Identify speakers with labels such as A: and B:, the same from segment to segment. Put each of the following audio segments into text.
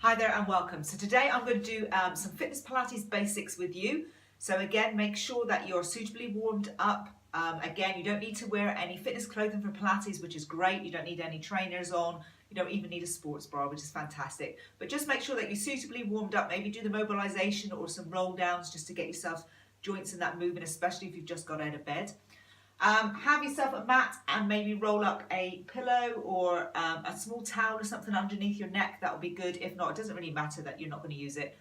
A: Hi there and welcome. So today I'm going to do some fitness Pilates basics with you. So again, make sure that you're suitably warmed up. Again, you don't need to wear any fitness clothing for Pilates, which is great. You don't need any trainers on. You don't even need a sports bra, which is fantastic. But just make sure that you're suitably warmed up. Maybe do the mobilization or some roll downs just to get yourself joints in that movement, especially if you've just got out of bed. Have yourself a mat and maybe roll up a pillow or a small towel or something underneath your neck. That will be good. If not, it doesn't really matter that you're not going to use it.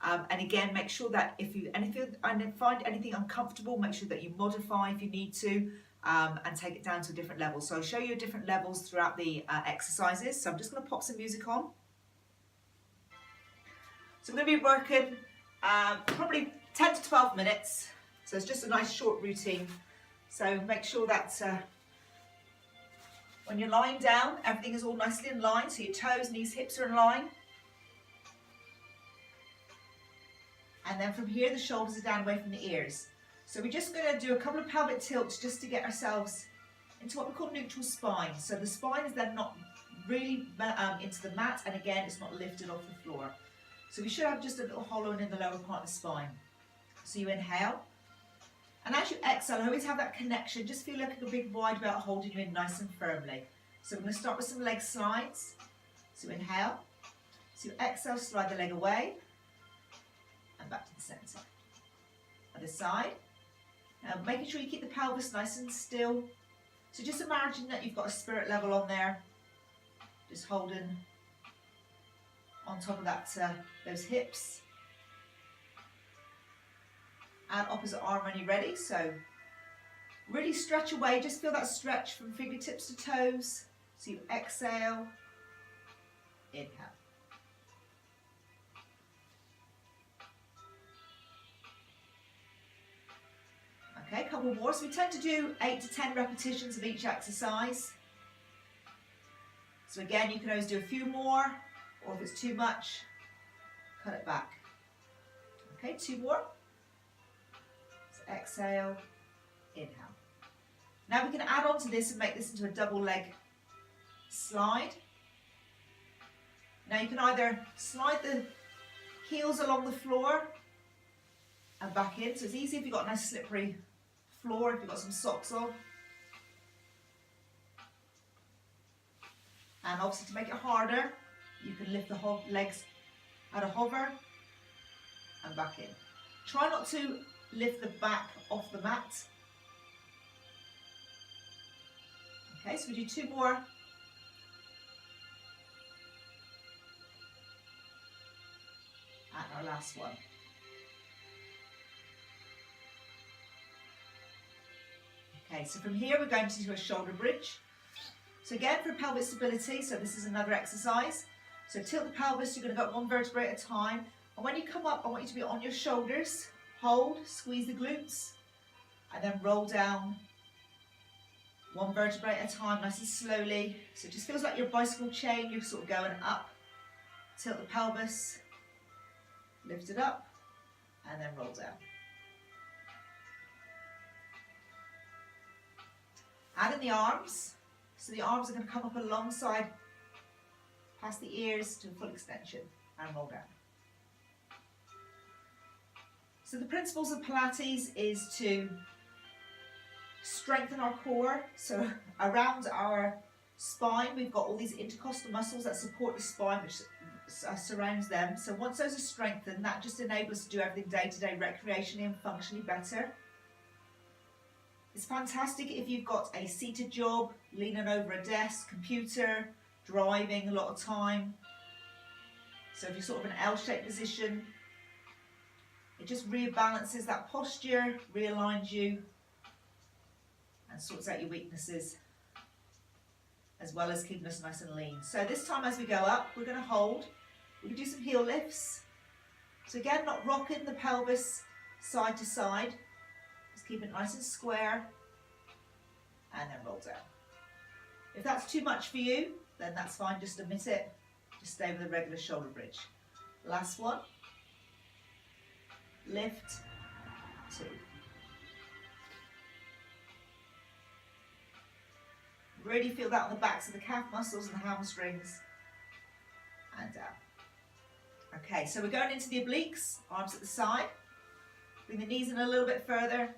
A: And again, make sure that if you find anything uncomfortable, make sure that you modify if you need to and take it down to a different level. So I'll show you different levels throughout the exercises. So I'm just going to pop some music on. So I'm going to be working probably 10 to 12 minutes. So it's just a nice short routine. So make sure that when you're lying down, everything is all nicely in line. So your toes, knees, hips are in line. And then from here, the shoulders are down away from the ears. So we're just going to do a couple of pelvic tilts just to get ourselves into what we call neutral spine. So the spine is then not really into the mat, and again, it's not lifted off the floor. So we should have just a little hollowing in the lower part of the spine. So you inhale. And as you exhale, always have that connection. Just feel like a big wide belt holding you in nice and firmly. So we're going to start with some leg slides. So inhale. So you exhale, slide the leg away. And back to the centre. Other side. Now making sure you keep the pelvis nice and still. So just imagine that you've got a spirit level on there. Just holding on top of that, those hips. And opposite arm when you're ready. So really stretch away, just feel that stretch from fingertips to toes. So you exhale, inhale. Okay, a couple more. So we tend to do 8 to 10 repetitions of each exercise. So again, you can always do a few more, or if it's too much, cut it back. Okay, 2 more. Exhale, inhale. Now we can add on to this and make this into a double leg slide. Now you can either slide the heels along the floor and back in. So it's easy if you've got a nice slippery floor, if you've got some socks on. And obviously to make it harder, you can lift the legs at a hover and back in. Try not to lift the back off the mat. Okay, so we do 2 more. And our last one. Okay, so from here we're going to do a shoulder bridge. So again, for pelvic stability, so this is another exercise. So tilt the pelvis, you're going to go 1 vertebrae at a time. And when you come up, I want you to be on your shoulders. Hold, squeeze the glutes, and then roll down 1 vertebrae at a time, nice and slowly. So it just feels like your bicycle chain, you're sort of going up. Tilt the pelvis, lift it up, and then roll down. Add in the arms. So the arms are going to come up alongside, past the ears to full extension, and roll down. So the principles of Pilates is to strengthen our core. So around our spine, we've got all these intercostal muscles that support the spine, which surrounds them. So once those are strengthened, that just enables us to do everything day to day recreationally and functionally better. It's fantastic if you've got a seated job, leaning over a desk, computer, driving a lot of time. So if you're sort of in an L-shaped position, it just rebalances that posture, realigns you, and sorts out your weaknesses, as well as keeping us nice and lean. So this time as we go up, we're going to hold. We can do some heel lifts. So again, not rocking the pelvis side to side. Just keep it nice and square, and then roll down. If that's too much for you, then that's fine, just omit it. Just stay with a regular shoulder bridge. Last one. Lift, 2. Really feel that on the backs of the calf muscles and the hamstrings. And down. Okay, so we're going into the obliques, arms at the side. Bring the knees in a little bit further.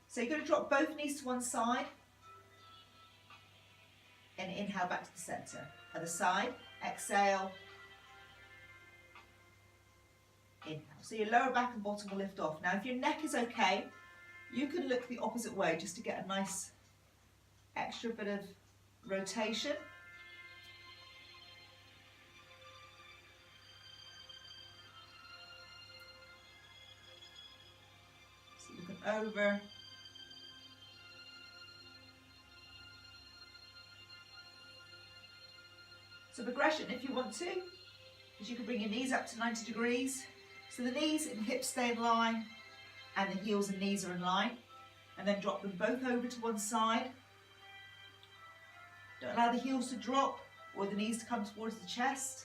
A: So you're going to drop both knees to one side and inhale back to the centre. Other side, exhale, inhale. So your lower back and bottom will lift off. Now if your neck is okay, you can look the opposite way just to get a nice extra bit of rotation. So looking over. So progression, if you want to, is you can bring your knees up to 90 degrees. So the knees and hips stay in line and the heels and knees are in line. And then drop them both over to one side. Don't allow the heels to drop or the knees to come towards the chest.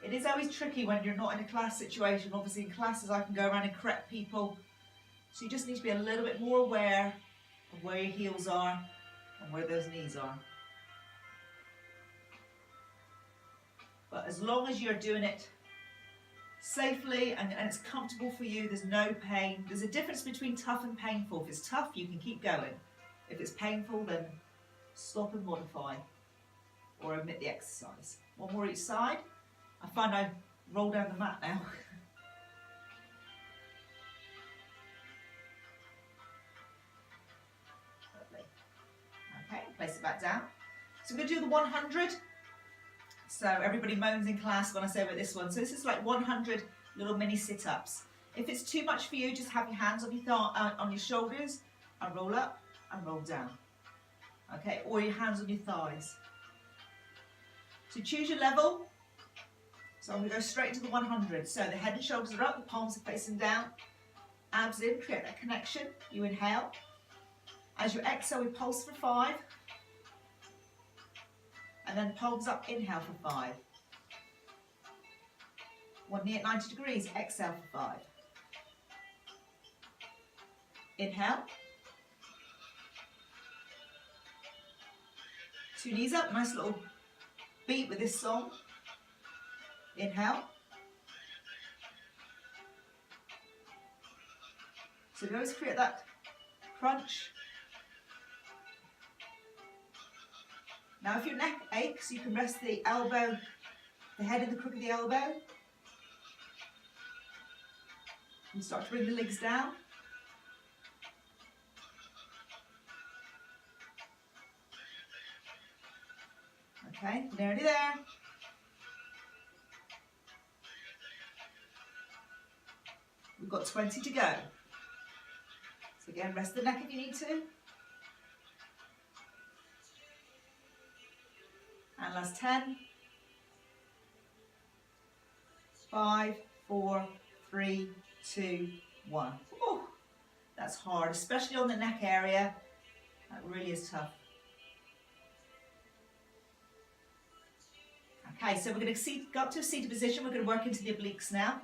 A: It is always tricky when you're not in a class situation. Obviously in classes I can go around and correct people. So you just need to be a little bit more aware of where your heels are and where those knees are. But as long as you're doing it safely and it's comfortable for you, there's no pain. There's a difference between tough and painful. If it's tough, you can keep going. If it's painful, then stop and modify or omit the exercise. One more each side. I find I roll down the mat now. Lovely. Okay, place it back down. So we're going to do the 100. So everybody moans in class when I say about this one. So this is like 100 little mini sit-ups. If it's too much for you, just have your hands on your shoulders and roll up and roll down. Okay, or your hands on your thighs. So choose your level. So I'm going to go straight into the 100. So the head and shoulders are up, the palms are facing down. Abs in, create that connection. You inhale. As you exhale, we pulse for 5. And then palms up, inhale for 5. One knee at 90 degrees, exhale for 5. Inhale. 2 knees up, nice little beat with this song. Inhale. So we always create that crunch. Now if your neck aches, you can rest the elbow, the head in the crook of the elbow. And start to bring the legs down. Okay, nearly there. We've got 20 to go. So again, rest the neck if you need to. And last 10. 5, 4, 3, 2, 1. Oh, that's hard, especially on the neck area. That really is tough. Okay, so we're going to go up to a seated position. We're going to work into the obliques now.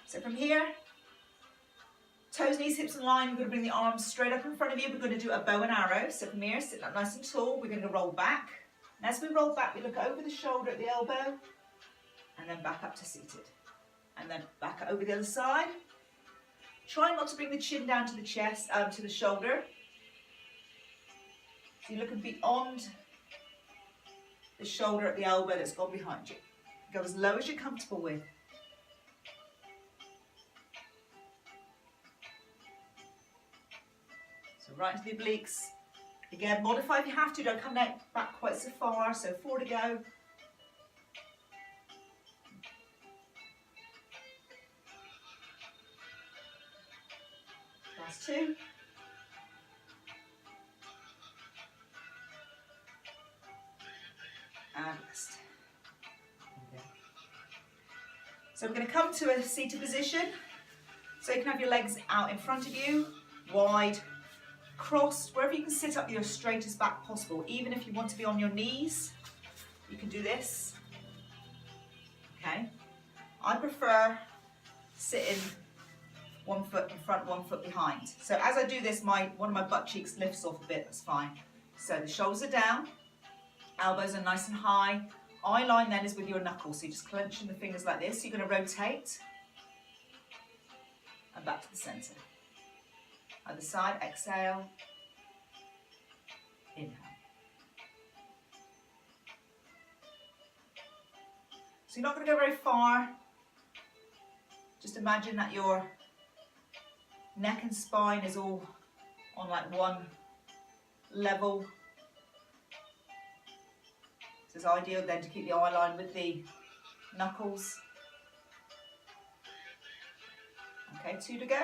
A: So from here, toes, knees, hips in line. We're going to bring the arms straight up in front of you. We're going to do a bow and arrow. So from here, sit up nice and tall. We're going to roll back. And as we roll back, we look over the shoulder at the elbow and then back up to seated. And then back over the other side. Try not to bring the chin down to the chest, to the shoulder. So you're looking beyond the shoulder at the elbow that's gone behind you. Go as low as you're comfortable with. So right into the obliques. Again, modify if you have to, don't come back quite so far. So 4 to go. Last 2. And rest. Okay. So we're going to come to a seated position. So you can have your legs out in front of you, wide, crossed, wherever you can sit up your straightest back possible. Even if you want to be on your knees, you can do this. Okay. I prefer sitting 1 foot in front, 1 foot behind. So as I do this, one of my butt cheeks lifts off a bit, that's fine. So the shoulders are down, elbows are nice and high. Eye line then is with your knuckles, so you're just clenching the fingers like this. You're going to rotate and back to the centre. Other side, exhale, inhale. So you're not going to go very far. Just imagine that your neck and spine is all on like one level. So it's ideal then to keep the eye line with the knuckles. Okay, 2 to go.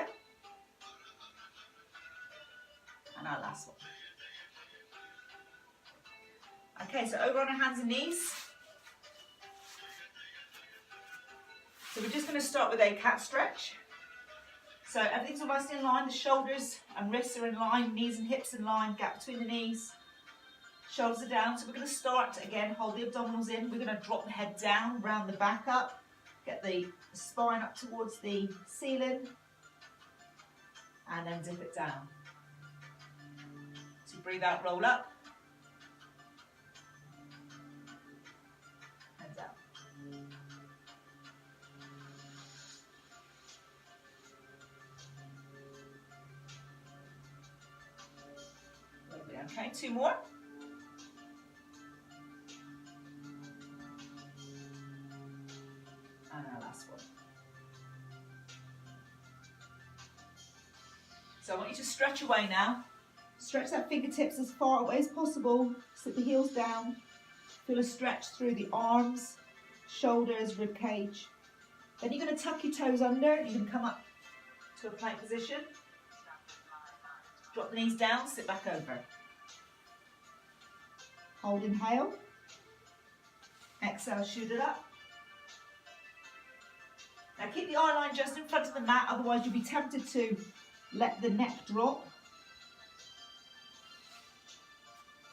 A: And our last one. Okay, so over on our hands and knees. So we're just going to start with a cat stretch. So everything's all nicely in line. The shoulders and wrists are in line, knees and hips in line, gap between the knees. Shoulders are down. So we're going to start again, hold the abdominals in. We're going to drop the head down, round the back up, get the spine up towards the ceiling, and then dip it down. So breathe out, roll up, and down. Lovely. Okay, 2 more. And our last one. So I want you to stretch away now. Stretch that fingertips as far away as possible. Sit the heels down. Feel a stretch through the arms, shoulders, rib cage. Then you're going to tuck your toes under. You can come up to a plank position. Drop the knees down, sit back over. Hold, inhale. Exhale, shoot it up. Now keep the eye line just in front of the mat, otherwise you'll be tempted to let the neck drop.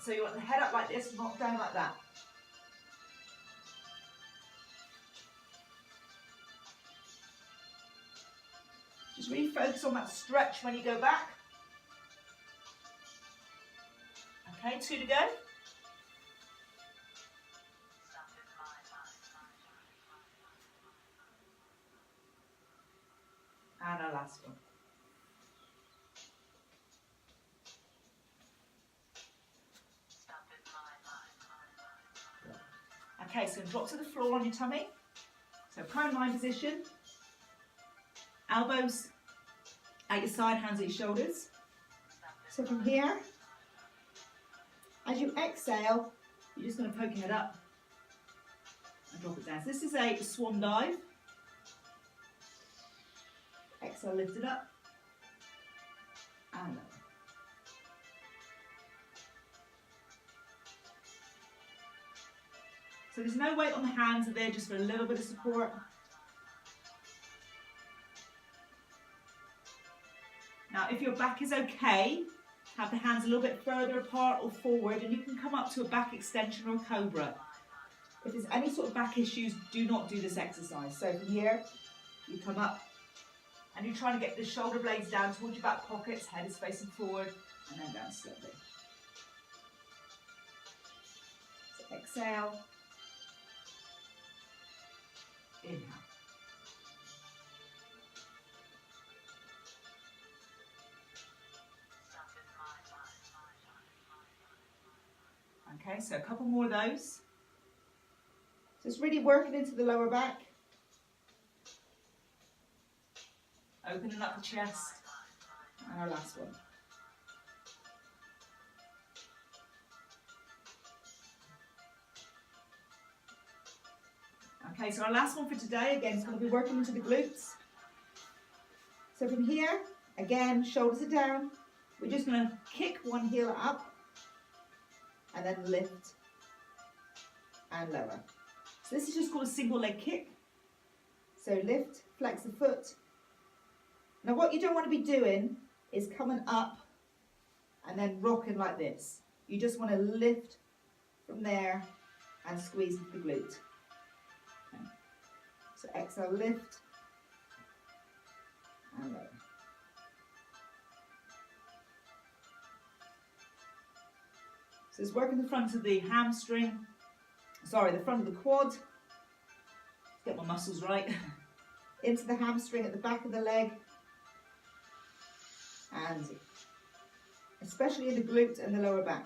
A: So you want the head up like this, not down like that. Just really focus on that stretch when you go back. Okay, 2 to go. And our last one. Okay, so drop to the floor on your tummy. So prone line position. Elbows at your side, hands at your shoulders. So from here, as you exhale, you're just going to poke your head up and drop it down. So this is a swan dive. Exhale, lift it up and lower. So there's no weight on the hands, they're just for a little bit of support. Now if your back is okay, have the hands a little bit further apart or forward, and you can come up to a back extension or a cobra. If there's any sort of back issues, do not do this exercise. So from here, you come up and you're trying to get the shoulder blades down towards your back pockets, head is facing forward, and then down slowly. So exhale. Inhale. Okay, so a couple more of those. So it's really working into the lower back. Opening up the chest. And our last one. Okay, so our last one for today, again, is going to be working into the glutes. So from here, again, shoulders are down. We're just going to kick one heel up and then lift and lower. So this is just called a single leg kick. So lift, flex the foot. Now what you don't want to be doing is coming up and then rocking like this. You just want to lift from there and squeeze into the glute. Okay. So exhale, lift and lower. So it's working the front of the hamstring, sorry, the front of the quad. Let's get my muscles right. Into the hamstring at the back of the leg. And especially in the glute and the lower back.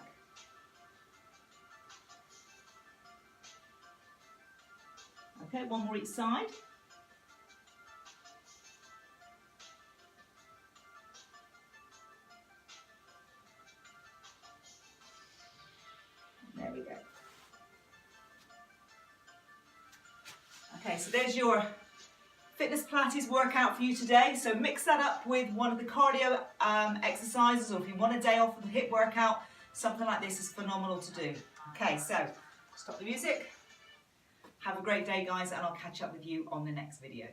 A: Okay, one more each side. There we go. Okay, so there's your fitness Pilates workout for you today. So mix that up with one of the cardio exercises, or if you want a day off with a hip workout, something like this is phenomenal to do. Okay, so stop the music. Have a great day, guys, and I'll catch up with you on the next video.